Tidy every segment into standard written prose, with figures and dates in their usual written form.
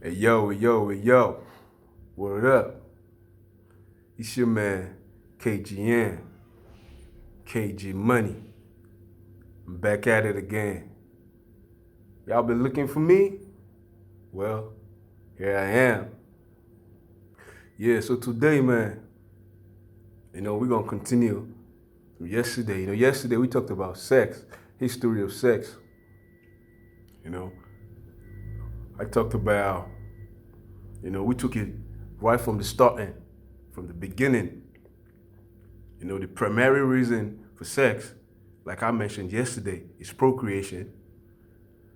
Hey, yo. Word up? It's your man, KGN, KG Money. I'm back at it again. Y'all been looking for me? Well, here I am. Yeah, so today, man, we're gonna continue from yesterday. Yesterday we talked about sex, history of sex. I talked about, we took it right from the starting, from the beginning. The primary reason for sex, like I mentioned yesterday, is procreation.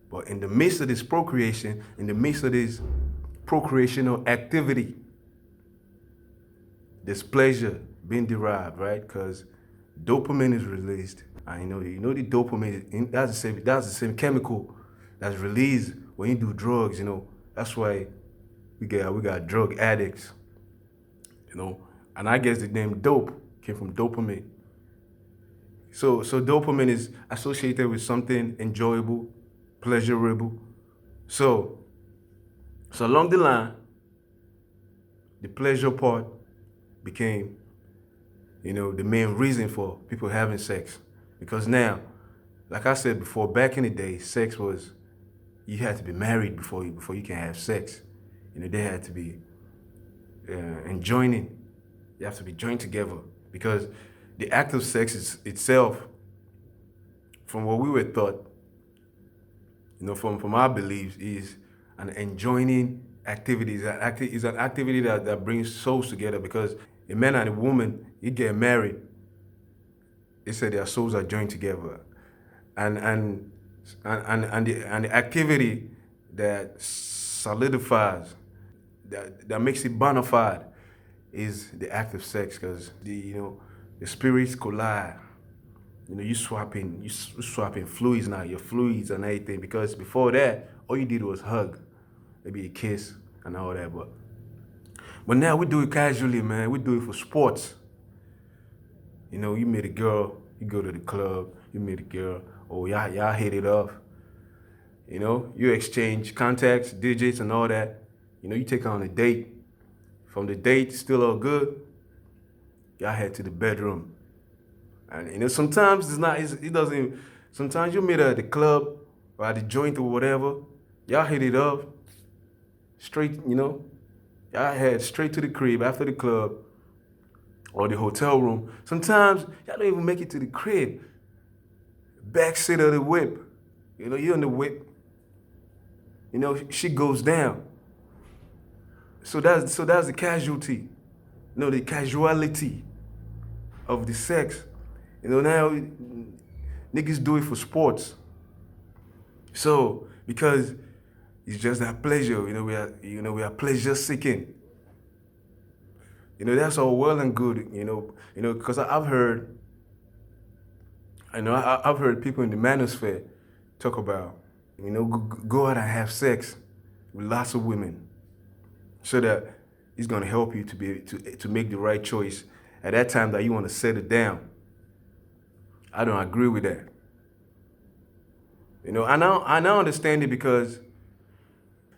But in the midst of this procreation, in the midst of this procreational activity, there's pleasure being derived, right? Because dopamine is released. And the dopamine, that's the same chemical that's released when you do drugs. That's why we got drug addicts. And I guess the name dope came from dopamine. So dopamine is associated with something enjoyable, pleasurable. So along the line, the pleasure part became, the main reason for people having sex. Because now, like I said before, back in the day, sex was, you had to be married before you can have sex. They had to be enjoining. You have to be joined together because the act of sex itself, from what we were taught, from our beliefs, is an enjoining activity. Is an activity that brings souls together, because a man and a woman, you get married, they say their souls are joined together. And the activity that solidifies, that makes it bona fide, is the act of sex, because the spirits collide. You swapping fluids now, your fluids and everything. Because before that, all you did was hug, maybe a kiss and all that. But now we do it casually, man. We do it for sports. You meet a girl, you go to the club, you meet a girl, y'all hit it off. You exchange contacts, digits, and all that. You take her on a date. From the date, still all good, y'all head to the bedroom. And sometimes sometimes you meet her at the club or at the joint or whatever, y'all hit it up, straight, y'all head straight to the crib after the club or the hotel room. Sometimes y'all don't even make it to the crib. Backseat of the whip. You're in the whip. She goes down. So that's the casualty. The casuality of the sex. Now niggas do it for sports. So because it's just that pleasure, we are pleasure seeking. That's all well and good, because I've heard, I've heard people in the manosphere talk about, go out and have sex with lots of women, so that it's gonna help you to make the right choice at that time that you want to settle down. I don't agree with that. I now understand it, because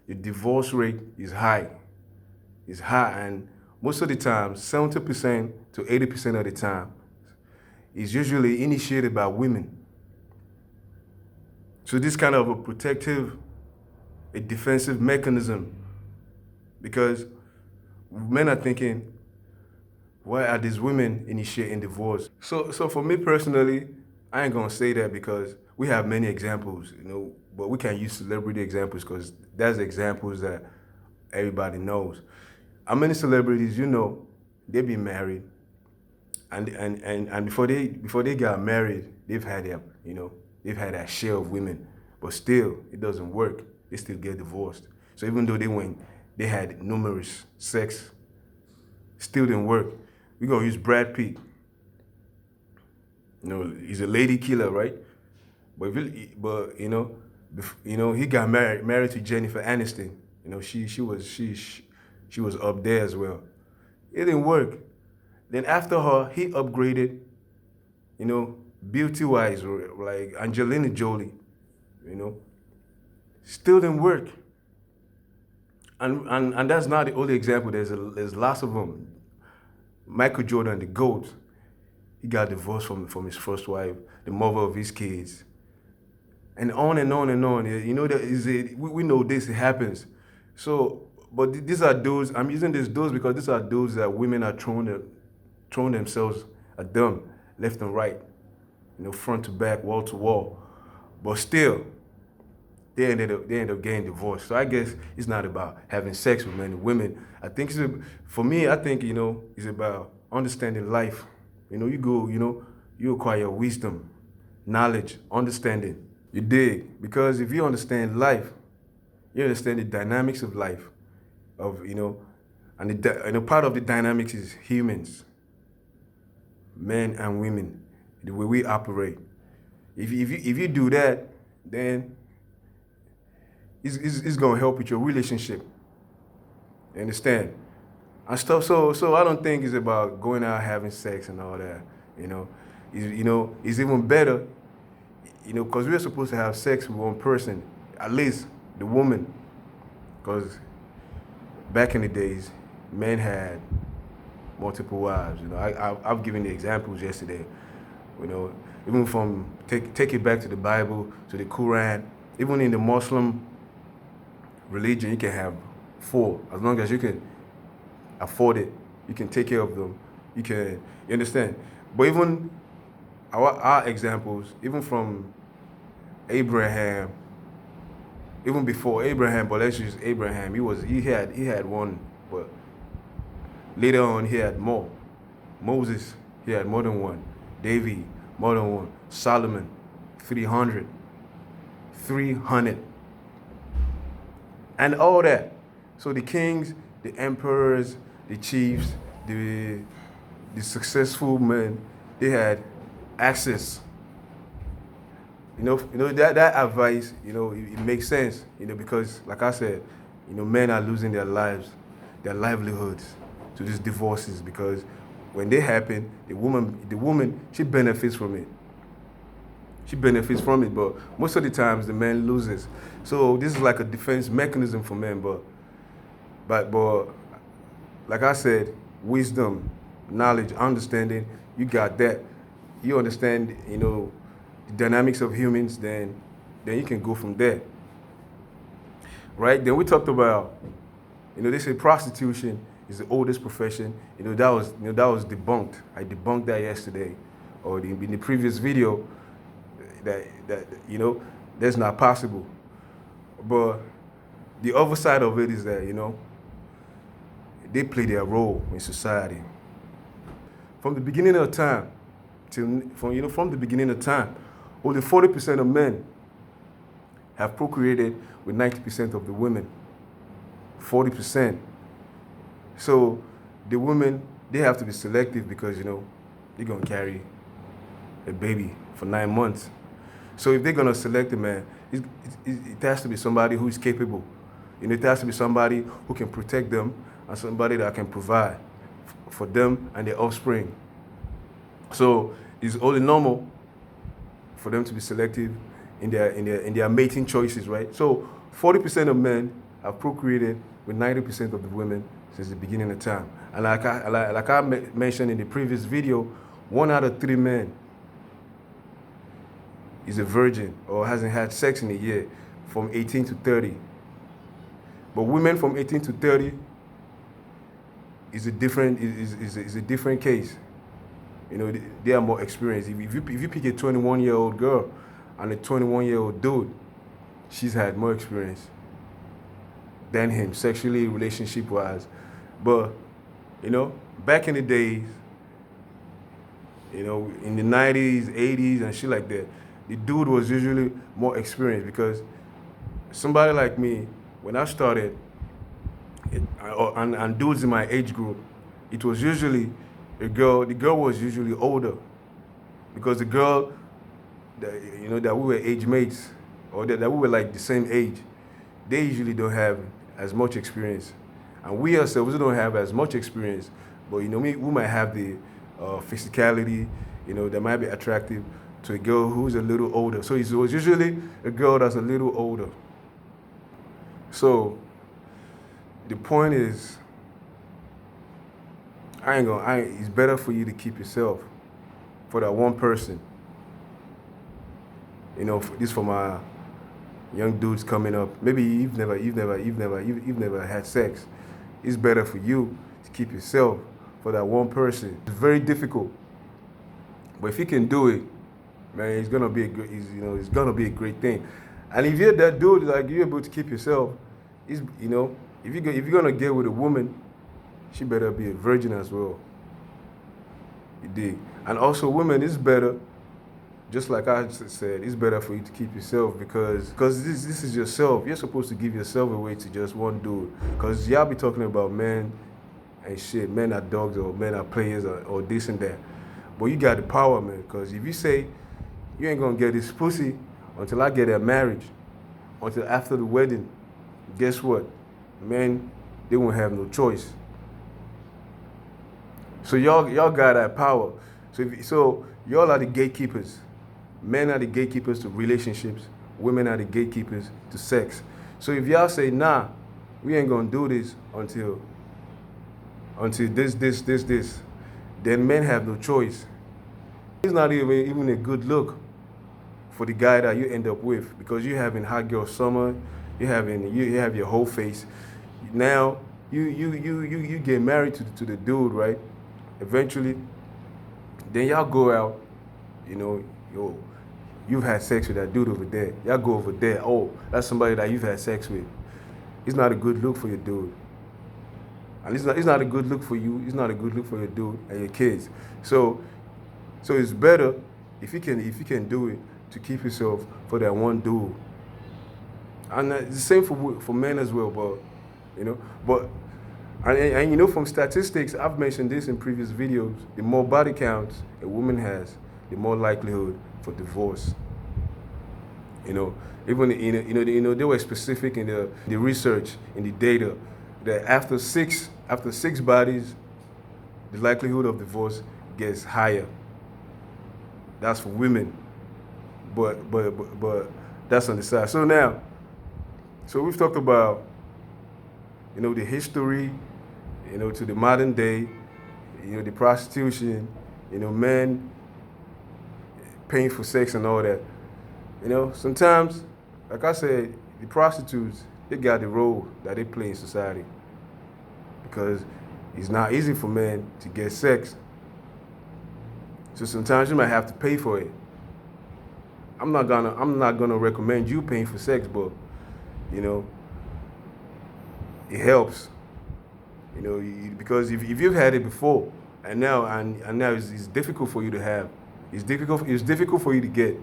the divorce rate is high. It's high, and most of the time, 70% to 80% of the time, is usually initiated by women. So this kind of a defensive mechanism, because men are thinking, why are these women initiating divorce? So for me personally, I ain't gonna say that, because we have many examples, but we can't use celebrity examples, because that's examples that everybody knows. How many celebrities, they be married, and before they got married, they've had that share of women, but still it doesn't work. They still get divorced. So even though they had numerous sex, still didn't work. We're gonna use Brad Pitt. He's a lady killer, right? But he got married to Jennifer Aniston. She was up there as well. It didn't work. Then after her, he upgraded, beauty-wise, like Angelina Jolie, still didn't work. And that's not the only example. There's lots of them. Michael Jordan, the GOAT, he got divorced from his first wife, the mother of his kids. And on and on and on. You know, we know this, it happens. So, but these are those, I'm using those because these are those that women are throwing themselves at them, left and right, you know, front to back, wall to wall. But still, they end up getting divorced. So I guess it's not about having sex with men and women. I think for me, I think, you know, it's about understanding life. You know, you acquire wisdom, knowledge, understanding. You dig? Because if you understand life, you understand the dynamics of life, and a part of the dynamics is humans, men and women, the way we operate. If you do that, then it's gonna help with your relationship. You understand? And stuff. So I don't think it's about going out having sex and all that. It's even better. Because we're supposed to have sex with one person, at least the woman. Because back in the days, men had multiple wives. I've given the examples yesterday. Even from take it back to the Bible, to the Quran, even in the Muslim religion, you can have 4 as long as you can afford it. You can take care of them. You understand? But even our examples, even from Abraham, even before Abraham, but let's use Abraham. He had one, but later on he had more. Moses, he had more than one. David, more than one. Solomon, 300. And all that. So the kings, the emperors, the chiefs, the successful men, they had access. That advice, it makes sense, because like I said, men are losing their lives, their livelihoods to these divorces, because when they happen, the woman, she benefits from it. But most of the times the man loses. So this is like a defense mechanism for men, but like I said, wisdom, knowledge, understanding, you got that. You understand, the dynamics of humans, then you can go from there. Right? Then we talked about, they say prostitution is the oldest profession. That was debunked. I debunked that yesterday, or in the previous video, that that's not possible. But the other side of it is that, they play their role in society. From the beginning of time, from the beginning of time, only 40% of men have procreated with 90% of the women. 40%. So the women, they have to be selective because, they're going to carry a baby for 9 months. So if they're going to select a man, it has to be somebody who is capable. It has to be somebody who can protect them and somebody that can provide for them and their offspring. So it's only normal for them to be selective in their mating choices, right? So 40% of men have procreated with 90% of the women since the beginning of time. And like I mentioned in the previous video, 1 out of 3 men is a virgin or hasn't had sex in a year from 18 to 30. But women from 18 to 30 is a different case. They are more experienced. If you pick a 21-year-old girl and a 21-year-old dude, she's had more experience than him, sexually, relationship-wise. But, back in the days, in the 90s, 80s, and shit like that, the dude was usually more experienced because somebody like me, when I started, and dudes in my age group, it was usually the girl was usually older, because the girl that we were age mates, or that we were like the same age, they usually don't have as much experience, and we ourselves don't have as much experience, but we might have the physicality, that might be attractive to a girl who's a little older. So it was usually a girl that's a little older. So The point is, it's better for you to keep yourself for that one person. You know, this for my young dudes coming up. Maybe you've never had sex. It's better for you to keep yourself for that one person. It's very difficult, but if you can do it, man, it's gonna be it's gonna be a great thing. And if you're that dude, like you're able to keep yourself, if you're gonna get with a woman, she better be a virgin as well. You dig? And also, women, it's better. Just like I said, it's better for you to keep yourself because this is yourself. You're supposed to give yourself away to just one dude. Because y'all be talking about men and shit. Men are dogs or men are players or this and that. But you got the power, man. Because if you say you ain't gonna get this pussy until I get that marriage, until after the wedding, guess what? Men, they won't have no choice. So y'all got that power. So y'all are the gatekeepers. Men are the gatekeepers to relationships. Women are the gatekeepers to sex. So if y'all say, nah, we ain't gonna do this until this, then men have no choice. It's not even a good look for the guy that you end up with because you're having hot girl summer, you have your whole face. Now you get married to the dude, right? Eventually, then y'all go out, you've had sex with that dude over there. Y'all go over there. Oh, that's somebody that you've had sex with. It's not a good look for your dude. And it's not a good look for you. It's not a good look for your dude and your kids. So it's better if you can do it to keep yourself for that one dude. And it's the same for men as well. But from statistics, I've mentioned this in previous videos. The more body counts a woman has, the more likelihood for divorce. Even they were specific in the research, in the data, that after six bodies, the likelihood of divorce gets higher. That's for women, but that's on the side. So we've talked about the history, to the modern day, the prostitution, men paying for sex and all that. Sometimes, like I said, the prostitutes, they got the role that they play in society because it's not easy for men to get sex. So sometimes you might have to pay for it. I'm not gonna recommend you paying for sex, but it helps. Because if you've had it before and now it's difficult for you to have. It's difficult for you to get.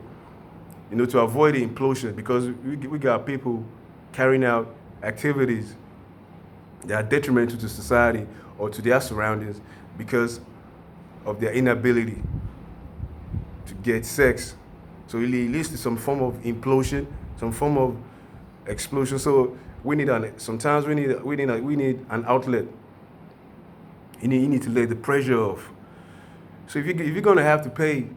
To avoid the implosion because we got people carrying out activities that are detrimental to society or to their surroundings because of their inability to get sex. So it leads to some form of implosion, some form of explosion. So sometimes we need an outlet. You need to let the pressure off. So if you're gonna have to pay,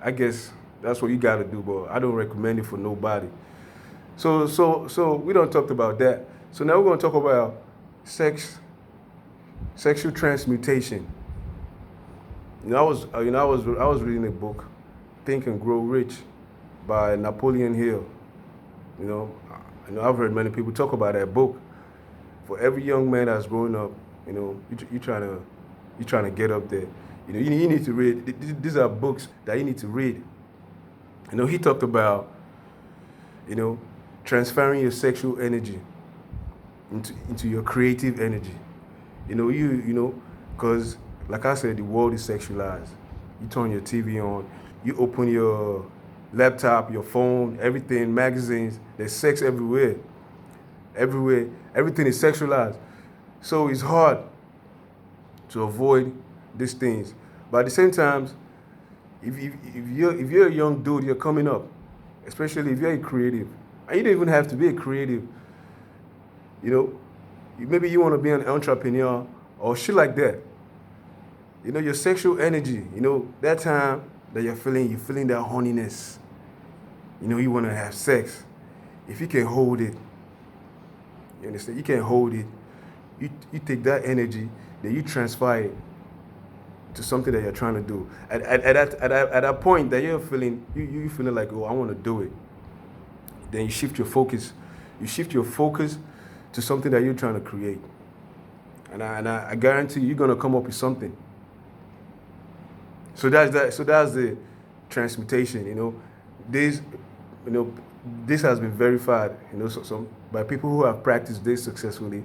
I guess that's what you gotta do, but I don't recommend it for nobody. So we don't talk about that. So now we're gonna talk about sexual transmutation. I was reading a book, Think and Grow Rich, by Napoleon Hill. I've heard many people talk about that book. For every young man that's growing up, you're trying to get up there. You need to read. These are books that you need to read. He talked about, transferring your sexual energy into your creative energy. Because like I said, the world is sexualized. You turn your TV on, you open your laptop, your phone, everything, magazines, there's sex everywhere. Everywhere, everything is sexualized. So it's hard to avoid these things. But at the same time, if you're a young dude, you're coming up, especially if you're a creative, and you don't even have to be a creative, maybe you want to be an entrepreneur or shit like that. Your sexual energy, that time that you're feeling that horniness, you want to have sex. If you can hold it, You understand? You can't hold it. You take that energy, then you transfer it to something that you're trying to do. At that point that you're feeling, you feeling like, oh, I want to do it. Then you shift your focus. You shift your focus to something that you're trying to create. And I guarantee you're gonna come up with something. So that's that. So that's the transmutation. This, this has been verified. So by people who have practiced this successfully.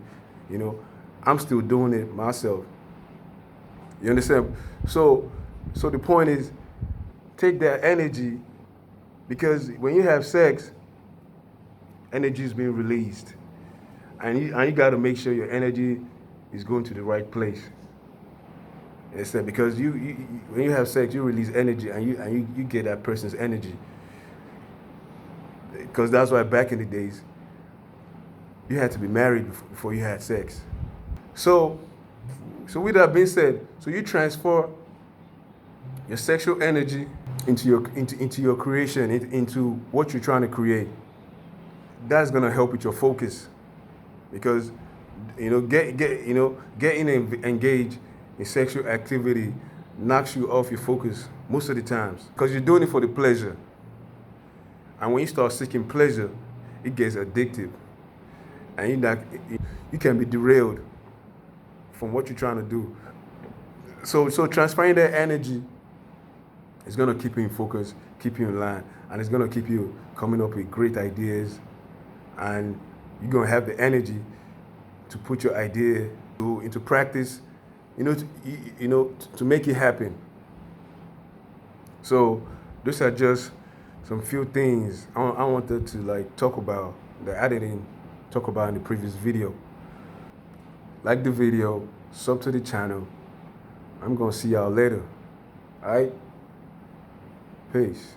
I'm still doing it myself. You understand? So the point is, take that energy, because when you have sex, energy is being released, and you got to make sure your energy is going to the right place. You understand? Because you when you have sex, you release energy, and you get that person's energy. Because that's why back in the days, you had to be married before you had sex. So with that being said, so you transfer your sexual energy into your creation, into what you're trying to create. That's gonna help with your focus, because getting engaged in sexual activity knocks you off your focus most of the times, because you're doing it for the pleasure. And when you start seeking pleasure, it gets addictive, and you can be derailed from what you're trying to do. So transferring that energy is gonna keep you in focus, keep you in line, and it's gonna keep you coming up with great ideas, and you're gonna have the energy to put your idea into practice, to make it happen. So these are just some few things I wanted to talk about that I didn't talk about in the previous video. Like the video, sub to the channel. I'm gonna see y'all later. All right? Peace.